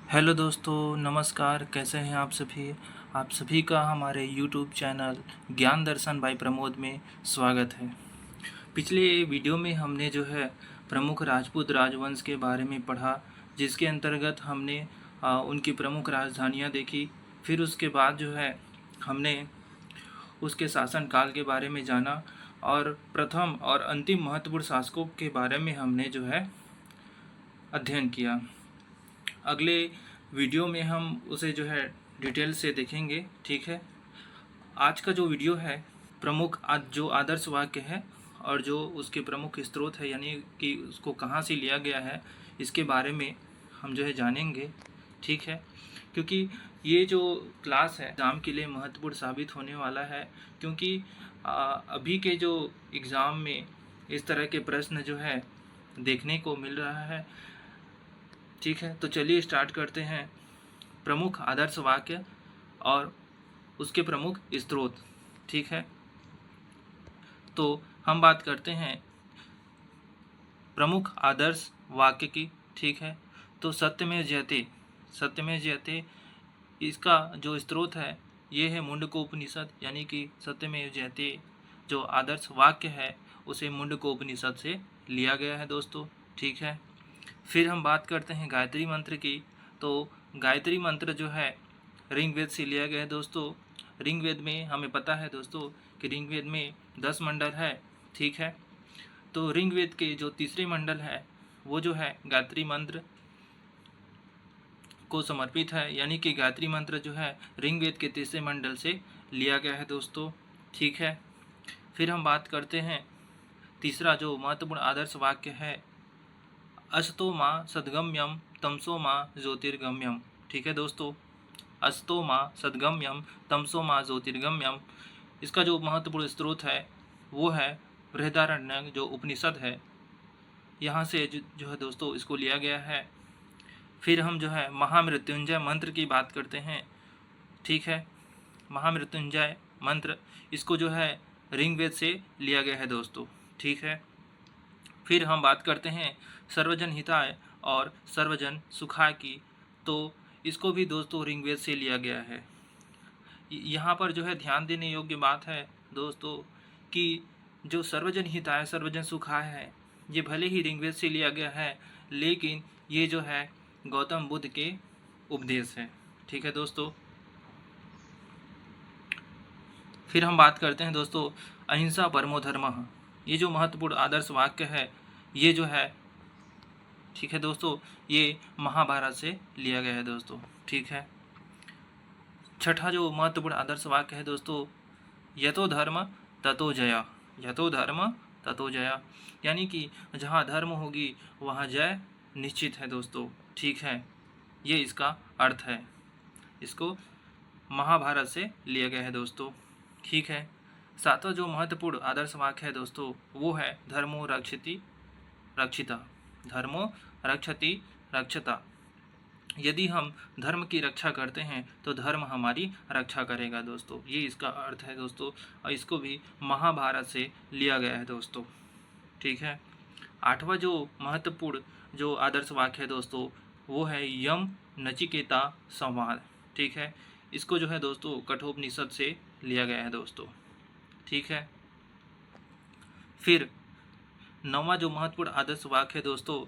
Hello दोस्तों, नमस्कार। कैसे हैं आप सभी? आप सभी का हमारे यूट्यूब चैनल ज्ञान दर्शन बाय प्रमोद में स्वागत है। पिछले वीडियो में हमने जो है प्रमुख राजपूत राजवंश के बारे में पढ़ा, जिसके अंतर्गत हमने उनकी प्रमुख राजधानियां देखी। फिर उसके बाद जो है हमने उसके शासनकाल के बारे में जाना और प्रथम और अंतिम महत्वपूर्ण शासकों के बारे में हमने जो है अध्ययन किया। अगले वीडियो में हम उसे जो है डिटेल से देखेंगे। ठीक है। आज का जो वीडियो है प्रमुख जो आदर्श वाक्य है और जो उसके प्रमुख स्रोत है, यानी कि उसको कहाँ से लिया गया है, इसके बारे में हम जो है जानेंगे। ठीक है। क्योंकि ये जो क्लास है एग्ज़ाम के लिए महत्वपूर्ण साबित होने वाला है, क्योंकि अभी के जो एग्ज़ाम में इस तरह के प्रश्न जो है देखने को मिल रहा है। ठीक है, तो चलिए स्टार्ट करते हैं। प्रमुख आदर्श वाक्य और उसके प्रमुख स्रोत। ठीक है, तो हम बात करते हैं प्रमुख आदर्श वाक्य की। ठीक है, तो सत्यमेव जयते, सत्यमेव जयते इसका जो स्रोत है ये है मुंडकोपनिषद, यानी कि सत्यमेव जयते जो आदर्श वाक्य है उसे मुंडकोपनिषद से लिया गया है दोस्तों। ठीक है। फिर हम बात करते हैं गायत्री मंत्र की। तो गायत्री मंत्र जो है ऋग्वेद से लिया गया है दोस्तों। ऋग्वेद में हमें पता है दोस्तों कि ऋग्वेद में 10 मंडल है। ठीक है, तो ऋग्वेद के जो तीसरे मंडल है वो जो है गायत्री मंत्र को समर्पित है, यानी कि गायत्री मंत्र जो है ऋग्वेद के तीसरे मंडल से लिया गया है दोस्तों। ठीक है। फिर हम बात करते हैं तीसरा जो महत्वपूर्ण आदर्श वाक्य है, अस्तो माँ सद्गम्यम तमसो माँ ज्योतिर्गम्यम। ठीक है दोस्तों, अस्तो माँ सद्गम्यम तमसो माँ ज्योतिर्गम्यम। इसका जो महत्वपूर्ण स्रोत है वो है बृहदारण्यक जो उपनिषद है, यहाँ से जो है दोस्तों इसको लिया गया है। फिर हम जो है महामृत्युंजय मंत्र की बात करते हैं। ठीक है, महामृत्युंजय मंत्र इसको जो है ऋग्वेद से लिया गया है दोस्तों। ठीक है। फिर हम बात करते हैं सर्वजन हिताय और सर्वजन सुखाय की। तो इसको भी दोस्तों ऋग्वेद से लिया गया है। यहाँ पर जो है ध्यान देने योग्य बात है दोस्तों कि जो सर्वजन हिताय सर्वजन सुखाय है ये भले ही ऋग्वेद से लिया गया है, लेकिन ये जो है गौतम बुद्ध के उपदेश है। ठीक है दोस्तों। फिर हम बात करते हैं दोस्तों अहिंसा परमो धर्मः। ये जो महत्वपूर्ण आदर्श वाक्य है ये जो है, ठीक है दोस्तों, ये महाभारत से लिया गया है दोस्तों। ठीक है। छठा जो महत्वपूर्ण आदर्श वाक्य है दोस्तों, यतो धर्म ततो जया, यतो धर्म ततो जया, यानी कि जहाँ धर्म होगी वहाँ जय निश्चित है दोस्तों। ठीक है, ये इसका अर्थ है। इसको महाभारत से लिया गया है दोस्तों। ठीक है। सातवां जो महत्वपूर्ण आदर्श वाक्य है दोस्तों वो है धर्मो रक्षति रक्षिता, धर्मो रक्षति रक्षता। यदि हम धर्म की रक्षा करते हैं तो धर्म हमारी रक्षा करेगा दोस्तों, ये इसका अर्थ है दोस्तों। और इसको भी महाभारत से लिया गया है दोस्तों। ठीक है। आठवां जो महत्वपूर्ण जो आदर्श वाक्य है दोस्तों वो है यम नचिकेता संवाद। ठीक है, इसको जो है दोस्तों कठोपनिषद से लिया गया है दोस्तों। ठीक है। फिर नौवां जो महत्वपूर्ण आदर्श वाक्य है दोस्तों,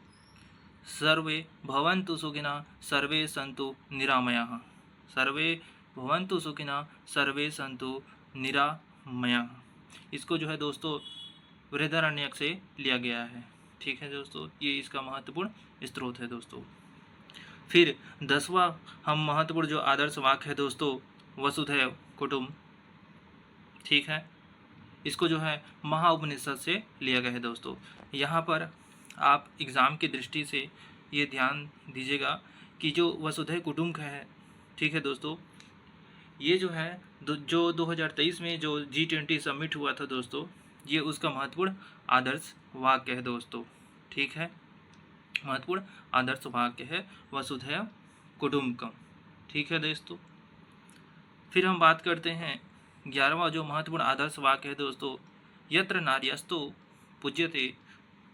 सर्वे भवन्तु सुखिनः सर्वे सन्तु निरामयाः, सर्वे भवन्तु सुखिनः सर्वे सन्तु निरामयाः। इसको जो है दोस्तों बृहदारण्यक से लिया गया है। ठीक है दोस्तों, ये इसका महत्वपूर्ण स्रोत है दोस्तों। फिर 10वां हम महत्वपूर्ण जो आदर्श वाक्य है दोस्तों वसुधैव कुटुम्ब। ठीक है, इसको जो है महाउपनिषद से लिया गया है दोस्तों। यहाँ पर आप एग्ज़ाम की दृष्टि से ये ध्यान दीजिएगा कि जो वसुधैव कुटुम्ब है, ठीक है दोस्तों, ये जो है जो 2023 में जो G20 समिट हुआ था दोस्तों, ये उसका महत्वपूर्ण आदर्श वाक्य है दोस्तों। ठीक है, महत्वपूर्ण आदर्श वाक्य है वसुधैव कुटुम्बकम। ठीक है दोस्तों। फिर हम बात करते हैं 11वां जो महत्वपूर्ण आदर्श वाक्य है दोस्तों, यत्र नार्यस्तु पूज्यते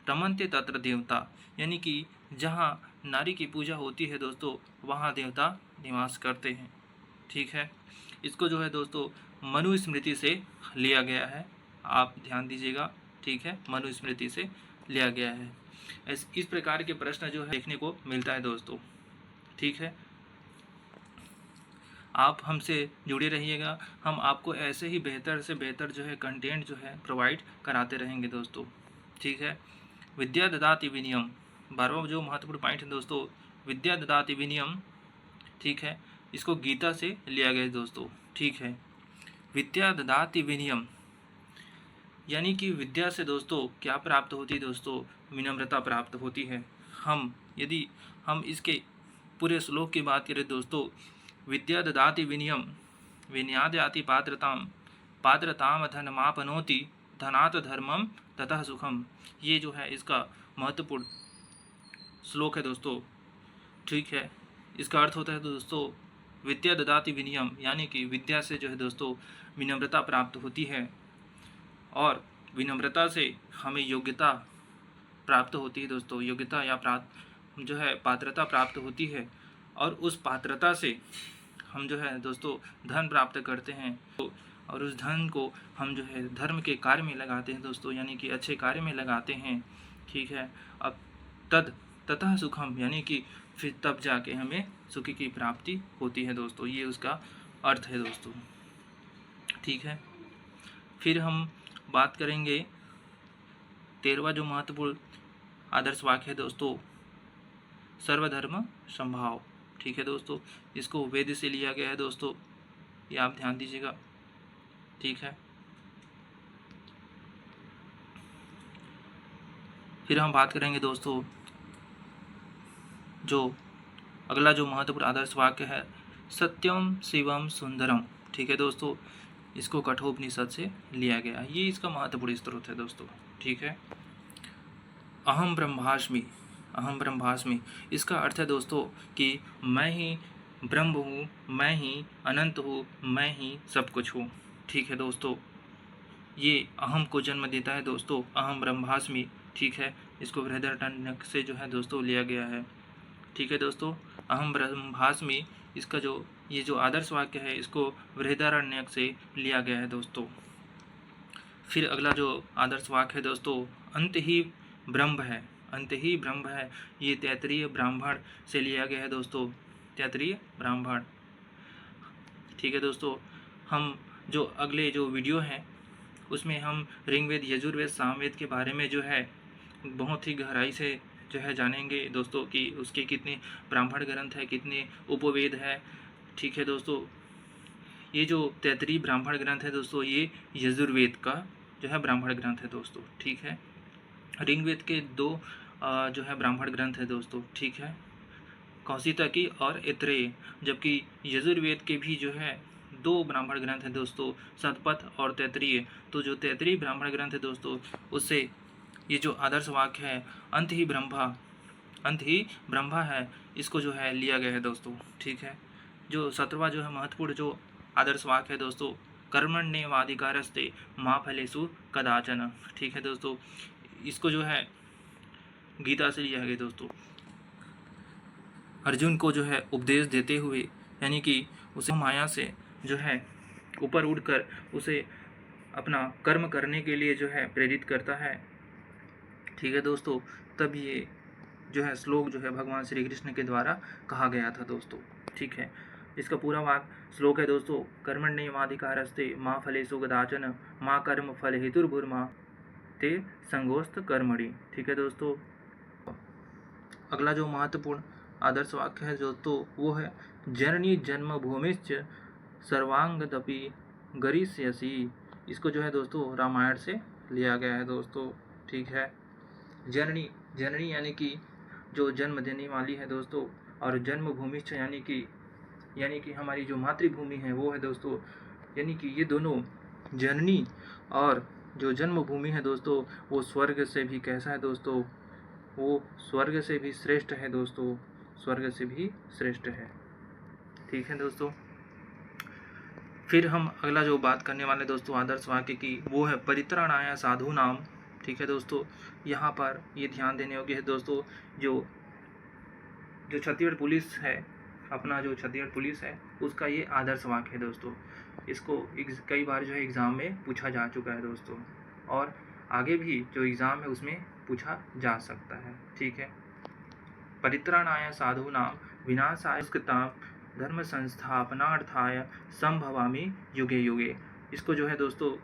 रमन्ते तत्र देवता, यानी कि जहाँ नारी की पूजा होती है दोस्तों, वहाँ देवता निवास करते हैं। ठीक है, इसको जो है दोस्तों मनुस्मृति से लिया गया है, आप ध्यान दीजिएगा। ठीक है, मनुस्मृति से लिया गया है। इस प्रकार के प्रश्न जो है देखने को मिलता है दोस्तों। ठीक है, आप हमसे जुड़े रहिएगा, हम आपको ऐसे ही बेहतर से बेहतर जो है कंटेंट जो है प्रोवाइड कराते रहेंगे दोस्तों। ठीक है, विद्या ददाति विनियम, 12वां जो महत्वपूर्ण पॉइंट है दोस्तों, विद्या ददाति विनियम। ठीक है, इसको गीता से लिया गया दोस्तों। ठीक है, विद्या ददाति विनियम यानी कि विद्या से दोस्तों क्या प्राप्त होती है दोस्तों, विनम्रता प्राप्त होती है। यदि हम इसके पूरे श्लोक की बात करें दोस्तों, विद्या ददाति विनियम विनयादयाति पात्रताम पात्रताम धनमापनोति धनात् धर्मम ततः सुखम। ये जो है इसका महत्वपूर्ण श्लोक है दोस्तों। ठीक है, इसका अर्थ होता है दोस्तों विद्या ददाति विनियम, यानी कि विद्या से जो है दोस्तों विनम्रता प्राप्त होती है, और विनम्रता से हमें योग्यता प्राप्त होती है दोस्तों। योग्यता या जो है पात्रता प्राप्त होती है, और उस पात्रता से हम जो है दोस्तों धन प्राप्त करते हैं, और उस धन को हम जो है धर्म के कार्य में लगाते हैं दोस्तों, यानी कि अच्छे कार्य में लगाते हैं। ठीक है, अब ततः सुखम, यानी कि फिर तब जाके हमें सुख की प्राप्ति होती है दोस्तों। ये उसका अर्थ है दोस्तों। ठीक है, फिर हम बात करेंगे 13वां जो महत्वपूर्ण आदर्श वाक्य है दोस्तों, सर्वधर्म संभाव। ठीक है दोस्तों, इसको वेद से लिया गया है दोस्तों, ये आप ध्यान दीजिएगा। ठीक है, फिर हम बात करेंगे दोस्तों जो अगला जो महत्वपूर्ण आदर्श वाक्य है, सत्यम शिवम सुंदरम। ठीक है दोस्तों, इसको कठोपनिषद से लिया गया है, ये इसका महत्वपूर्ण स्रोत है दोस्तों। ठीक है, अहम ब्रह्मास्मि, अहम ब्रह्मास्मि, इसका अर्थ है दोस्तों कि मैं ही ब्रह्म हूँ, मैं ही अनंत हूँ, मैं ही सब कुछ हूँ। ठीक है दोस्तों, ये अहम को जन्म देता है दोस्तों, अहम ब्रह्मास्मि। ठीक है, इसको बृहदारण्यक से जो है दोस्तों लिया गया है। ठीक है दोस्तों, अहम ब्रह्मास्मि, इसका जो ये जो आदर्श वाक्य है इसको बृहदारण्यक से लिया गया है दोस्तों। फिर अगला जो आदर्श वाक्य है दोस्तों, अंत ही ब्रह्म है, अंत ही ब्रह्म है, ये तैत्तिरीय ब्राह्मण से लिया गया है दोस्तों, तैत्तिरीय ब्राह्मण। ठीक है दोस्तों, हम जो अगले जो वीडियो हैं उसमें हम ऋग्वेद, यजुर्वेद, सामवेद के बारे में जो है बहुत ही गहराई से जो है जानेंगे दोस्तों कि उसके कितने ब्राह्मण ग्रंथ है, कितने उपवेद है। ठीक है दोस्तों, ये जो तैत्तिरीय ब्राह्मण ग्रंथ है दोस्तों, ये यजुर्वेद का जो है ब्राह्मण ग्रंथ है दोस्तों। ठीक है, ऋग्वेद के 2 जो है ब्राह्मण ग्रंथ है दोस्तों। ठीक है, कौशितकी और ऐत्रेय, जबकि यजुर्वेद के भी जो है 2 ब्राह्मण ग्रंथ है दोस्तों, शतपथ और तैत्तिरीय। तो जो तैत्तिरीय ब्राह्मण ग्रंथ है दोस्तों, उससे ये जो आदर्श वाक्य है अंत ही ब्रह्मा है, इसको जो है लिया गया है दोस्तों। ठीक है, जो 17वां जो है महत्वपूर्ण जो आदर्श वाक्य है दोस्तों, कर्मण्येवाधिकारस्ते मा फलेषु कदाचन। ठीक है दोस्तों, इसको जो है गीता से लिया गया दोस्तों। अर्जुन को जो है उपदेश देते हुए, यानी कि उसे माया से जो है ऊपर उड़कर उसे अपना कर्म करने के लिए जो है प्रेरित करता है। ठीक है दोस्तों, तब ये जो है श्लोक जो है भगवान श्री कृष्ण के द्वारा कहा गया था दोस्तों। ठीक है, इसका पूरा वाक्य श्लोक है दोस्तों, कर्मण्येवाधिकारस्ते मा फलेषु कदाचन मा कर्म फल हेतुर्भुर्मा ते संगोस्त कर्मणि। ठीक है दोस्तों, अगला जो महत्वपूर्ण आदर्श वाक्य है दोस्तों वो है, जननी जन्मभूमिश्च सर्वांगदपि गरिष्यसि। इसको जो है दोस्तों रामायण से लिया गया है दोस्तों। ठीक है, जननी, जननी यानी कि जो जन्म देने वाली है दोस्तों, और जन्मभूमिश्च यानी कि हमारी जो मातृभूमि है वो है दोस्तों, यानी कि ये दोनों जननी और जो जन्मभूमि है दोस्तों वो स्वर्ग से भी कैसा है दोस्तों, वो स्वर्ग से भी श्रेष्ठ है दोस्तों, स्वर्ग से भी श्रेष्ठ है। ठीक है दोस्तों, फिर हम अगला जो बात करने वाले दोस्तों आदर्श वाक्य की वो है परित्राणाय साधु नाम। ठीक है दोस्तों, यहाँ पर ये ध्यान देने योग्य है दोस्तों, जो जो छत्तीसगढ़ पुलिस है, अपना जो छत्तीसगढ़ पुलिस है, उसका ये आदर्श वाक्य है दोस्तों। इसको कई बार जो है एग्ज़ाम में पूछा जा चुका है दोस्तों, और आगे भी जो एग्ज़ाम है उसमें पूछा जा सकता है। ठीक है। परित्राणाय साधूनां विनाशाय दुष्कृतां धर्म संस्थापनार्थाय संभवामि युगे युगे। इसको जो है दोस्तों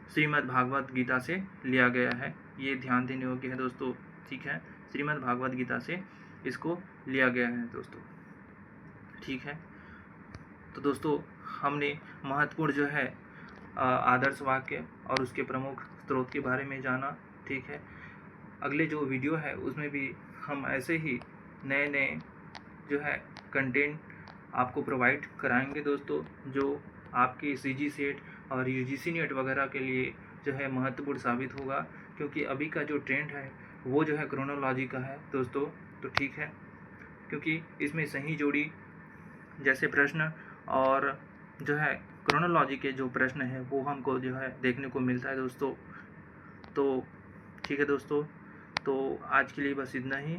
श्रीमद् भागवत गीता से लिया गया है, ये ध्यान देने योग्य है दोस्तों। ठीक है, श्रीमद् भागवत गीता से इसको लिया गया है दोस्तों। ठीक है, तो दोस्तों हमने महत्वपूर्ण जो है आदर्श वाक्य और उसके प्रमुख स्रोत के बारे में जाना। ठीक है, अगले जो वीडियो है उसमें भी हम ऐसे ही नए नए जो है कंटेंट आपको प्रोवाइड कराएंगे दोस्तों, जो आपकी CG सेट और UGC नेट वगैरह के लिए जो है महत्वपूर्ण साबित होगा, क्योंकि अभी का जो ट्रेंड है वो जो है क्रोनोलॉजी का है दोस्तों। तो ठीक है, क्योंकि इसमें सही जोड़ी जैसे प्रश्न और जो है क्रोनोलॉजी के जो प्रश्न है वो हमको जो है देखने को मिलता है दोस्तों। तो ठीक है दोस्तों, तो आज के लिए बस इतना ही।